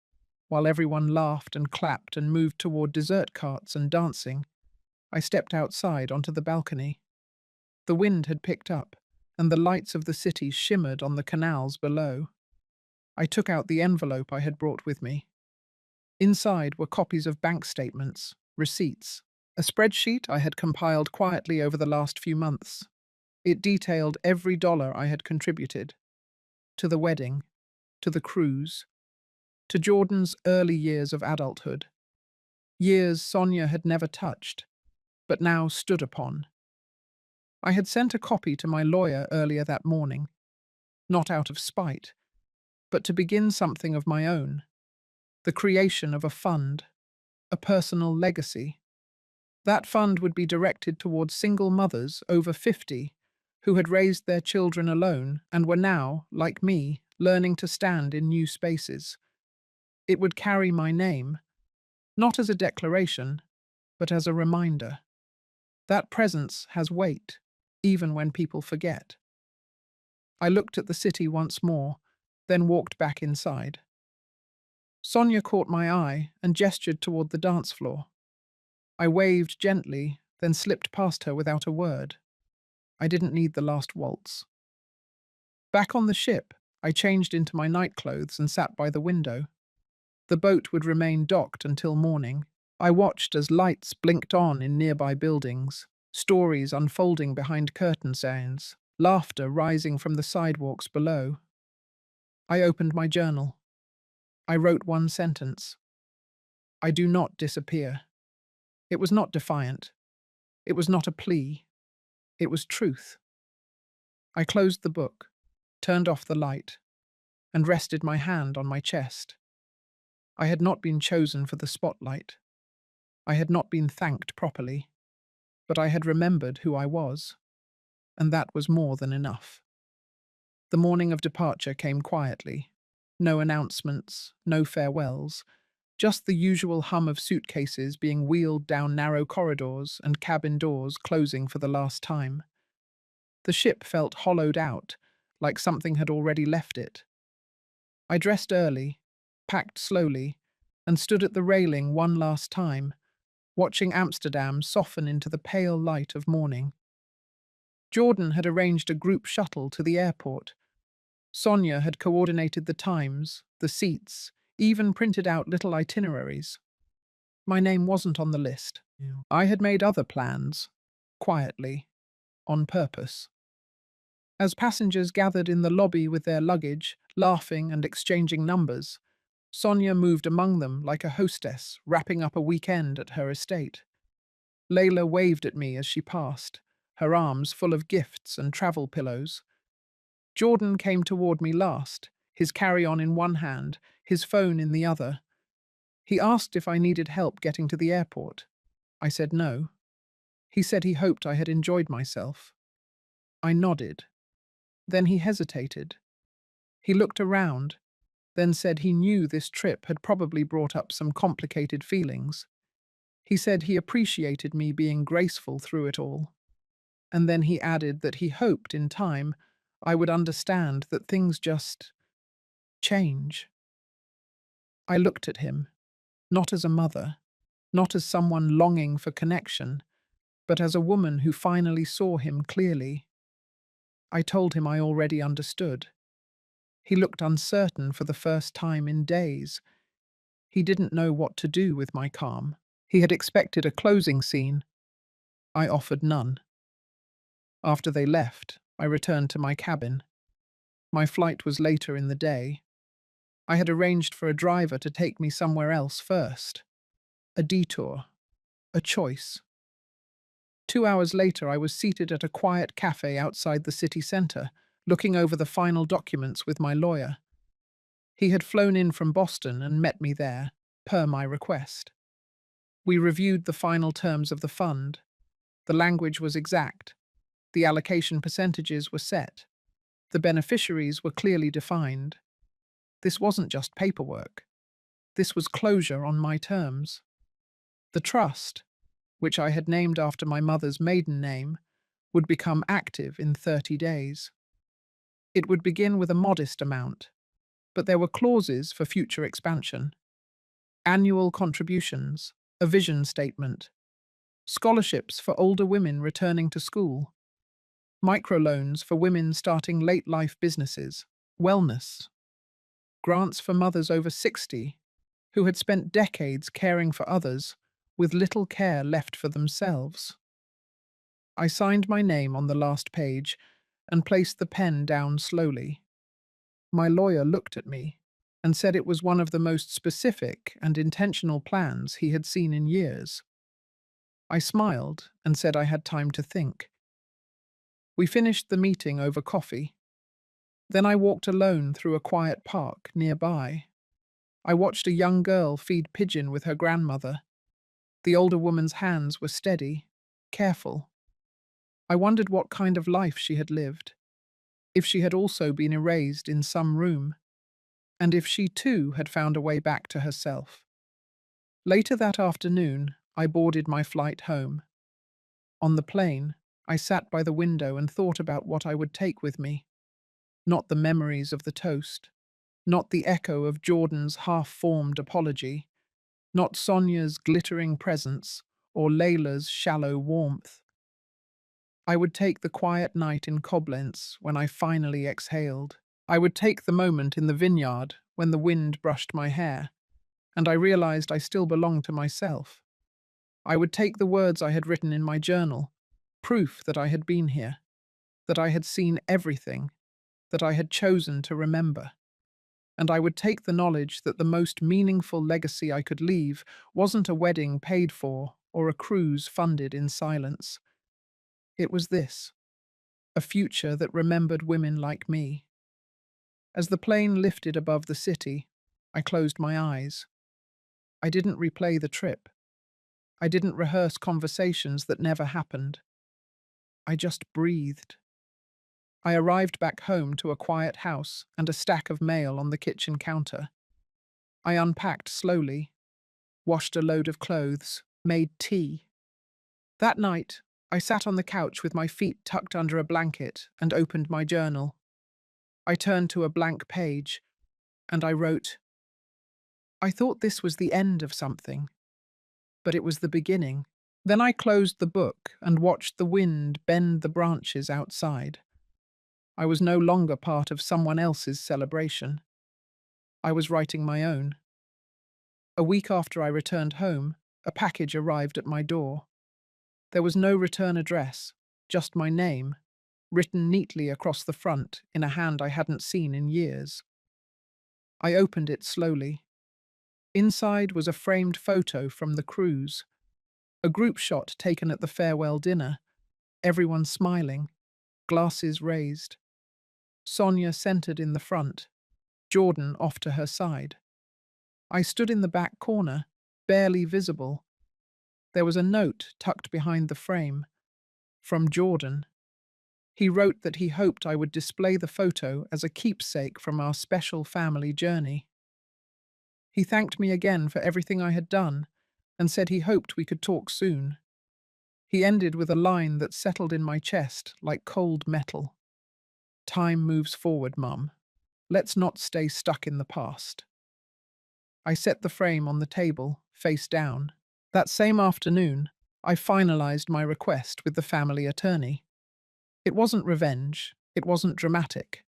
while everyone laughed and clapped and moved toward dessert carts and dancing, I stepped outside onto the balcony. The wind had picked up, and the lights of the city shimmered on the canals below. I took out the envelope I had brought with me. Inside were copies of bank statements, receipts, a spreadsheet I had compiled quietly over the last few months. It detailed every dollar I had contributed. To the wedding, to the cruise, to Jordan's early years of adulthood. Years Sonia had never touched, but now stood upon. I had sent a copy to my lawyer earlier that morning, not out of spite, but to begin something of my own, the creation of a fund, a personal legacy. That fund would be directed towards single mothers over 50 who had raised their children alone and were now, like me, learning to stand in new spaces. It would carry my name, not as a declaration, but as a reminder. That presence has weight, even when people forget. I looked at the city once more, then walked back inside. Sonia caught my eye and gestured toward the dance floor. I waved gently, then slipped past her without a word. I didn't need the last waltz. Back on the ship, I changed into my nightclothes and sat by the window. The boat would remain docked until morning. I watched as lights blinked on in nearby buildings, stories unfolding behind curtain signs, laughter rising from the sidewalks below. I opened my journal. I wrote one sentence. I do not disappear. It was not defiant. It was not a plea. It was truth. I closed the book, turned off the light, and rested my hand on my chest. I had not been chosen for the spotlight. I had not been thanked properly, but I had remembered who I was, and that was more than enough. The morning of departure came quietly. No announcements, no farewells, just the usual hum of suitcases being wheeled down narrow corridors and cabin doors closing for the last time. The ship felt hollowed out, like something had already left it. I dressed early, packed slowly, and stood at the railing one last time, watching Amsterdam soften into the pale light of morning. Jordan had arranged a group shuttle to the airport. Sonia had coordinated the times, the seats, even printed out little itineraries. My name wasn't on the list. I had made other plans, quietly, on purpose. As passengers gathered in the lobby with their luggage, laughing and exchanging numbers, Sonia moved among them like a hostess wrapping up a weekend at her estate. Layla waved at me as she passed, her arms full of gifts and travel pillows. Jordan came toward me last, his carry-on in one hand, his phone in the other. He asked if I needed help getting to the airport. I said no. He said he hoped I had enjoyed myself. I nodded. Then he hesitated. He looked around, then said he knew this trip had probably brought up some complicated feelings. He said he appreciated me being graceful through it all. And then he added that he hoped in time I would understand that things just change. I looked at him, not as a mother, not as someone longing for connection, but as a woman who finally saw him clearly. I told him I already understood. He looked uncertain for the first time in days. He didn't know what to do with my calm. He had expected a closing scene. I offered none. After they left, I returned to my cabin. My flight was later in the day. I had arranged for a driver to take me somewhere else first. A detour. A choice. 2 hours later, I was seated at a quiet cafe outside the city centre, looking over the final documents with my lawyer. He had flown in from Boston and met me there, per my request. We reviewed the final terms of the fund. The language was exact. The allocation percentages were set. The beneficiaries were clearly defined. This wasn't just paperwork. This was closure on my terms. The trust, which I had named after my mother's maiden name, would become active in 30 days. It would begin with a modest amount, but there were clauses for future expansion. Annual contributions, a vision statement, scholarships for older women returning to school, microloans for women starting late-life businesses, wellness, grants for mothers over 60 who had spent decades caring for others with little care left for themselves. I signed my name on the last page and placed the pen down slowly. My lawyer looked at me and said it was one of the most specific and intentional plans he had seen in years. I smiled and said I had time to think. We finished the meeting over coffee. Then I walked alone through a quiet park nearby. I watched a young girl feed pigeon with her grandmother. The older woman's hands were steady, careful. I wondered what kind of life she had lived, if she had also been erased in some room, and if she too had found a way back to herself. Later that afternoon, I boarded my flight home. On the plane, I sat by the window and thought about what I would take with me. Not the memories of the toast, not the echo of Jordan's half-formed apology, not Sonia's glittering presence or Layla's shallow warmth. I would take the quiet night in Koblenz when I finally exhaled. I would take the moment in the vineyard when the wind brushed my hair, and I realized I still belonged to myself. I would take the words I had written in my journal, proof that I had been here, that I had seen everything, that I had chosen to remember. And I would take the knowledge that the most meaningful legacy I could leave wasn't a wedding paid for or a cruise funded in silence. It was this, a future that remembered women like me. As the plane lifted above the city, I closed my eyes. I didn't replay the trip. I didn't rehearse conversations that never happened. I just breathed. I arrived back home to a quiet house and a stack of mail on the kitchen counter. I unpacked slowly, washed a load of clothes, made tea. That night, I sat on the couch with my feet tucked under a blanket and opened my journal. I turned to a blank page, and I wrote, I thought this was the end of something, but it was the beginning. Then I closed the book and watched the wind bend the branches outside. I was no longer part of someone else's celebration. I was writing my own. A week after I returned home, a package arrived at my door. There was no return address, just my name, written neatly across the front in a hand I hadn't seen in years. I opened it slowly. Inside was a framed photo from the cruise, a group shot taken at the farewell dinner, everyone smiling, glasses raised. Sonia centered in the front, Jordan off to her side. I stood in the back corner, barely visible. There was a note tucked behind the frame, from Jordan. He wrote that he hoped I would display the photo as a keepsake from our special family journey. He thanked me again for everything I had done and said he hoped we could talk soon. He ended with a line that settled in my chest like cold metal. Time moves forward, Mum. Let's not stay stuck in the past. I set the frame on the table, face down. That same afternoon, I finalized my request with the family attorney. It wasn't revenge, it wasn't dramatic.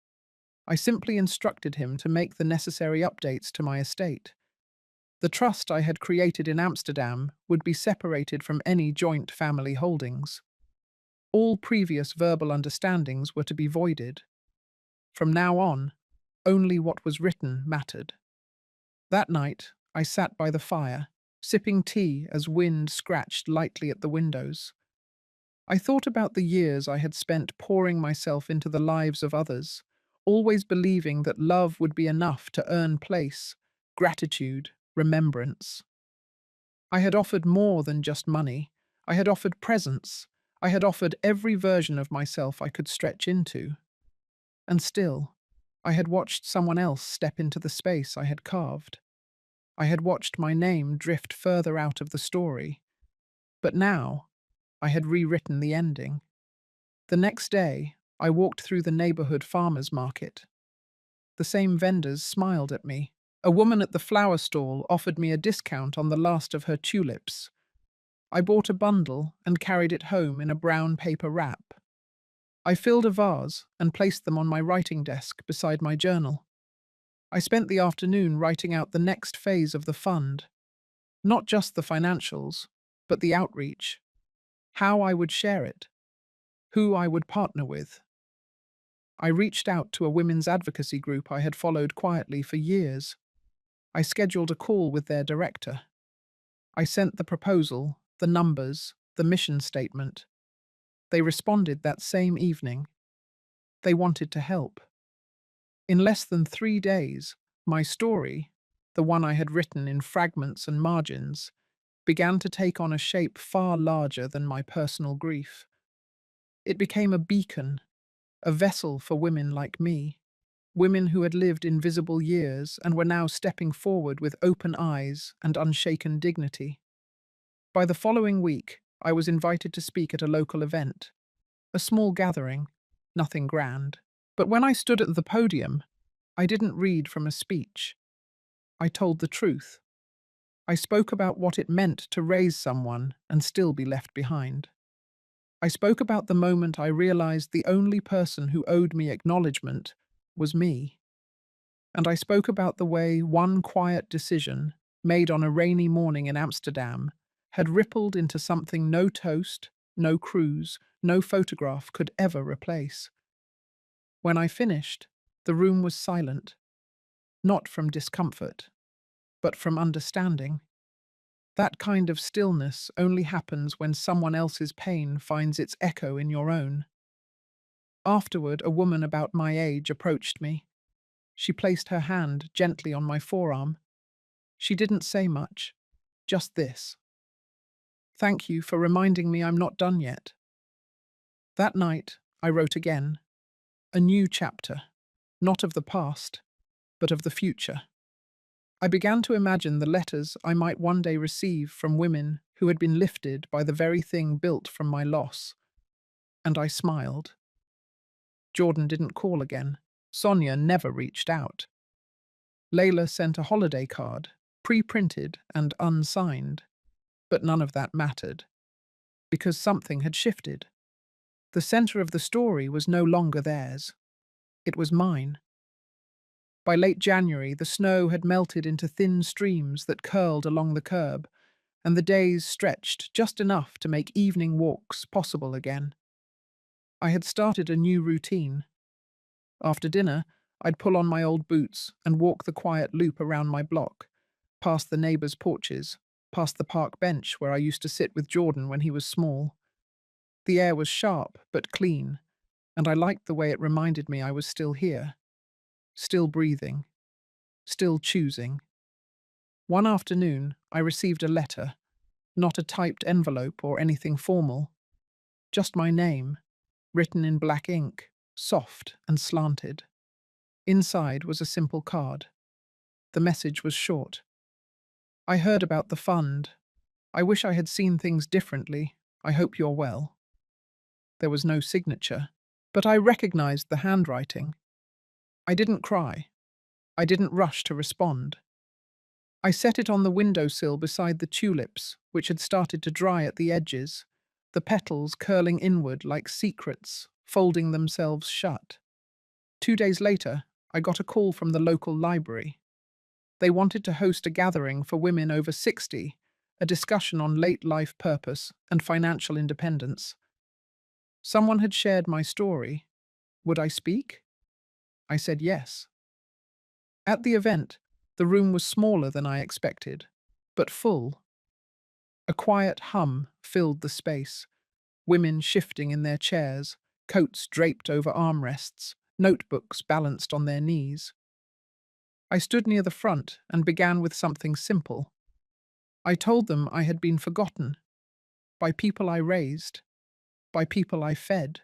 I simply instructed him to make the necessary updates to my estate. The trust I had created in Amsterdam would be separated from any joint family holdings. All previous verbal understandings were to be voided. From now on, only what was written mattered. That night, I sat by the fire, sipping tea as wind scratched lightly at the windows. I thought about the years I had spent pouring myself into the lives of others, always believing that love would be enough to earn place, gratitude, remembrance. I had offered more than just money. I had offered presence. I had offered every version of myself I could stretch into. And still, I had watched someone else step into the space I had carved. I had watched my name drift further out of the story. But now, I had rewritten the ending. The next day, I walked through the neighborhood farmers market. The same vendors smiled at me. A woman at the flower stall offered me a discount on the last of her tulips. I bought a bundle and carried it home in a brown paper wrap. I filled a vase and placed them on my writing desk beside my journal. I spent the afternoon writing out the next phase of the fund. Not just the financials, but the outreach. How I would share it. Who I would partner with. I reached out to a women's advocacy group I had followed quietly for years. I scheduled a call with their director. I sent the proposal, the numbers, the mission statement. They responded that same evening. They wanted to help. In less than 3 days, my story, the one I had written in fragments and margins, began to take on a shape far larger than my personal grief. It became a beacon, a vessel for women like me, women who had lived invisible years and were now stepping forward with open eyes and unshaken dignity. By the following week, I was invited to speak at a local event, a small gathering, nothing grand. But when I stood at the podium, I didn't read from a speech. I told the truth. I spoke about what it meant to raise someone and still be left behind. I spoke about the moment I realized the only person who owed me acknowledgement was me. And I spoke about the way one quiet decision, made on a rainy morning in Amsterdam, had rippled into something no toast, no cruise, no photograph could ever replace. When I finished, the room was silent, not from discomfort, but from understanding. That kind of stillness only happens when someone else's pain finds its echo in your own. Afterward, a woman about my age approached me. She placed her hand gently on my forearm. She didn't say much, just this. Thank you for reminding me I'm not done yet. That night, I wrote again. A new chapter, not of the past, but of the future. I began to imagine the letters I might one day receive from women who had been lifted by the very thing built from my loss. And I smiled. Jordan didn't call again. Sonia never reached out. Layla sent a holiday card, pre-printed and unsigned. But none of that mattered, because something had shifted. The center of the story was no longer theirs. It was mine. By late January, the snow had melted into thin streams that curled along the curb, and the days stretched just enough to make evening walks possible again. I had started a new routine. After dinner, I'd pull on my old boots and walk the quiet loop around my block, past the neighbors' porches, past the park bench where I used to sit with Jordan when he was small. The air was sharp but clean, and I liked the way it reminded me I was still here, still breathing, still choosing. One afternoon, I received a letter, not a typed envelope or anything formal, just my name, written in black ink, soft and slanted. Inside was a simple card. The message was short. I heard about the fund. I wish I had seen things differently. I hope you're well. There was no signature, but I recognized the handwriting. I didn't cry. I didn't rush to respond. I set it on the windowsill beside the tulips, which had started to dry at the edges, the petals curling inward like secrets, folding themselves shut. 2 days later, I got a call from the local library. They wanted to host a gathering for women over 60, a discussion on late life purpose and financial independence. Someone had shared my story. Would I speak? I said yes. At the event, the room was smaller than I expected, but full. A quiet hum filled the space, women shifting in their chairs, coats draped over armrests, notebooks balanced on their knees. I stood near the front and began with something simple. I told them I had been forgotten by people I raised, by people I fed,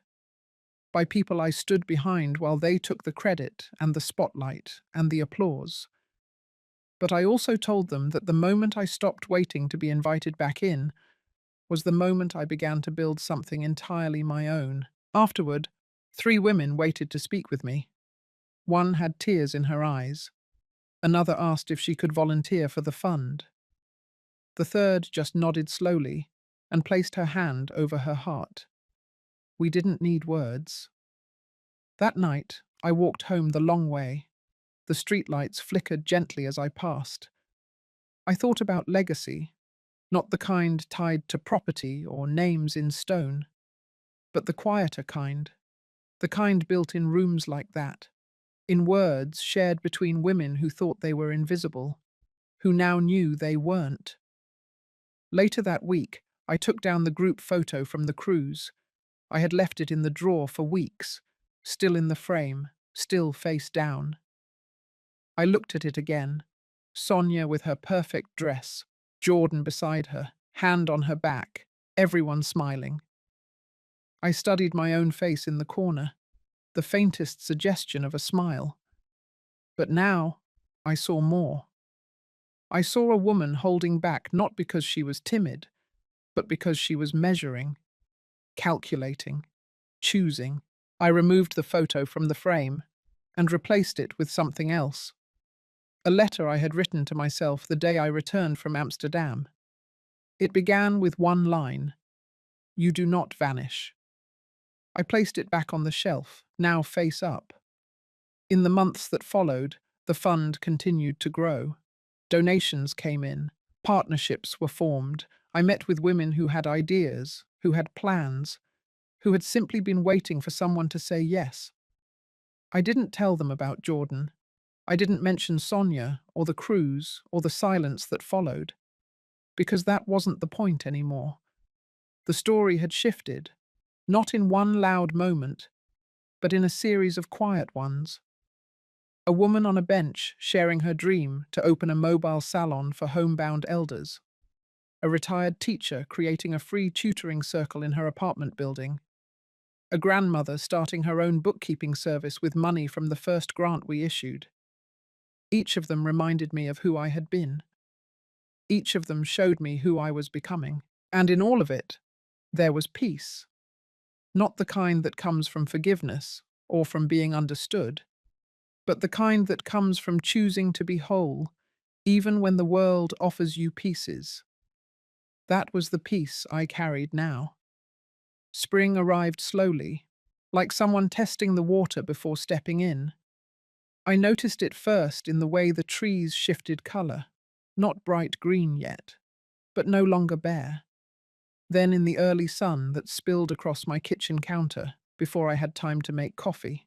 by people I stood behind while they took the credit and the spotlight and the applause. But I also told them that the moment I stopped waiting to be invited back in was the moment I began to build something entirely my own. Afterward, 3 women waited to speak with me. One had tears in her eyes. Another asked if she could volunteer for the fund. The third just nodded slowly and placed her hand over her heart. We didn't need words. That night, I walked home the long way. The streetlights flickered gently as I passed. I thought about legacy, not the kind tied to property or names in stone, but the quieter kind, the kind built in rooms like that, in words shared between women who thought they were invisible, who now knew they weren't. Later that week, I took down the group photo from the cruise. I had left it in the drawer for weeks, still in the frame, still face down. I looked at it again. Sonia with her perfect dress, Jordan beside her, hand on her back, everyone smiling. I studied my own face in the corner, the faintest suggestion of a smile. But now, I saw more. I saw a woman holding back not because she was timid, but because she was measuring, calculating, choosing. I removed the photo from the frame and replaced it with something else. A letter I had written to myself the day I returned from Amsterdam. It began with one line, "You do not vanish." I placed it back on the shelf, now face up. In the months that followed, the fund continued to grow. Donations came in, partnerships were formed. I met with women who had ideas, who had plans, who had simply been waiting for someone to say yes. I didn't tell them about Jordan. I didn't mention Sonia or the cruise or the silence that followed, because that wasn't the point anymore. The story had shifted, not in one loud moment, but in a series of quiet ones. A woman on a bench sharing her dream to open a mobile salon for homebound elders. A retired teacher creating a free tutoring circle in her apartment building. A grandmother starting her own bookkeeping service with money from the first grant we issued. Each of them reminded me of who I had been. Each of them showed me who I was becoming. And in all of it, there was peace. Not the kind that comes from forgiveness or from being understood, but the kind that comes from choosing to be whole, even when the world offers you pieces. That was the peace I carried now. Spring arrived slowly, like someone testing the water before stepping in. I noticed it first in the way the trees shifted color, not bright green yet, but no longer bare. Then in the early sun that spilled across my kitchen counter before I had time to make coffee.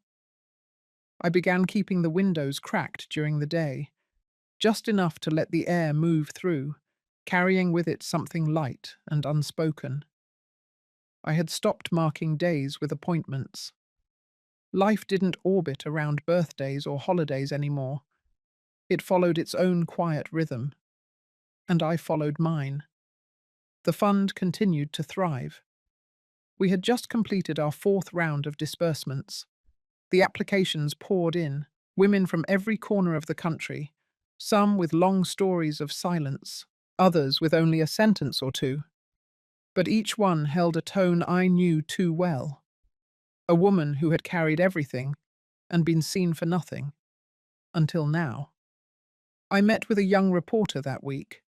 I began keeping the windows cracked during the day, just enough to let the air move through, carrying with it something light and unspoken. I had stopped marking days with appointments. Life didn't orbit around birthdays or holidays anymore. It followed its own quiet rhythm, and I followed mine. The fund continued to thrive. We had just completed our 4th round of disbursements. The applications poured in, women from every corner of the country, some with long stories of silence, others with only a sentence or two. But each one held a tone I knew too well. A woman who had carried everything and been seen for nothing. Until now. I met with a young reporter that week.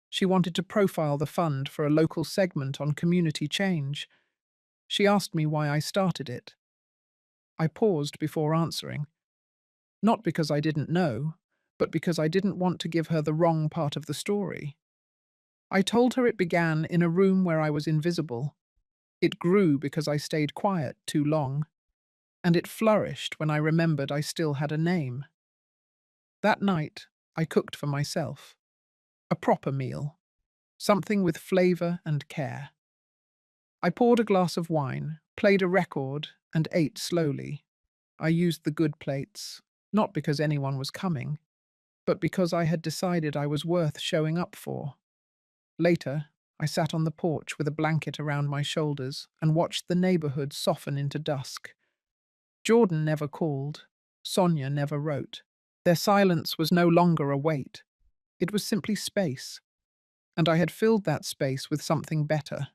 She wanted to profile the fund for a local segment on community change. She asked me why I started it. I paused before answering, not because I didn't know, but because I didn't want to give her the wrong part of the story. I told her it began in a room where I was invisible. It grew because I stayed quiet too long, and it flourished when I remembered I still had a name. That night, I cooked for myself. A proper meal, something with flavour and care. I poured a glass of wine, played a record, and ate slowly. I used the good plates, not because anyone was coming, but because I had decided I was worth showing up for. Later, I sat on the porch with a blanket around my shoulders and watched the neighborhood soften into dusk. Jordan never called. Sonia never wrote. Their silence was no longer a weight. It was simply space. And I had filled that space with something better.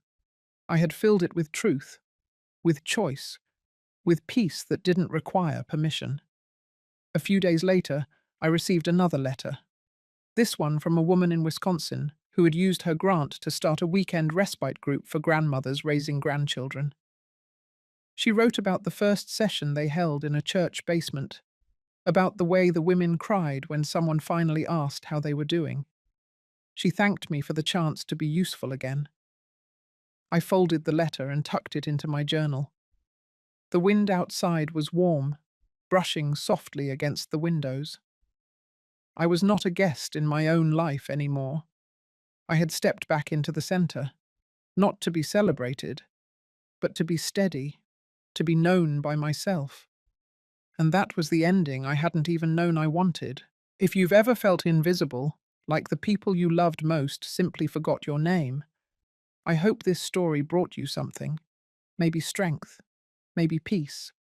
I had filled it with truth, with choice, with peace that didn't require permission. A few days later, I received another letter. This one from a woman in Wisconsin who had used her grant to start a weekend respite group for grandmothers raising grandchildren. She wrote about the first session they held in a church basement, about the way the women cried when someone finally asked how they were doing. She thanked me for the chance to be useful again. I folded the letter and tucked it into my journal. The wind outside was warm, brushing softly against the windows. I was not a guest in my own life anymore. I had stepped back into the center, not to be celebrated, but to be steady, to be known by myself. And that was the ending I hadn't even known I wanted. If you've ever felt invisible, like the people you loved most simply forgot your name, I hope this story brought you something. Maybe strength, maybe peace,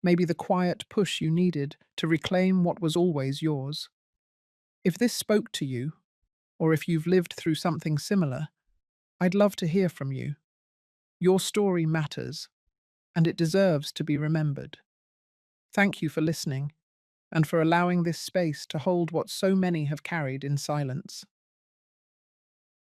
maybe the quiet push you needed to reclaim what was always yours. If this spoke to you, or if you've lived through something similar, I'd love to hear from you. Your story matters, and it deserves to be remembered. Thank you for listening, and for allowing this space to hold what so many have carried in silence.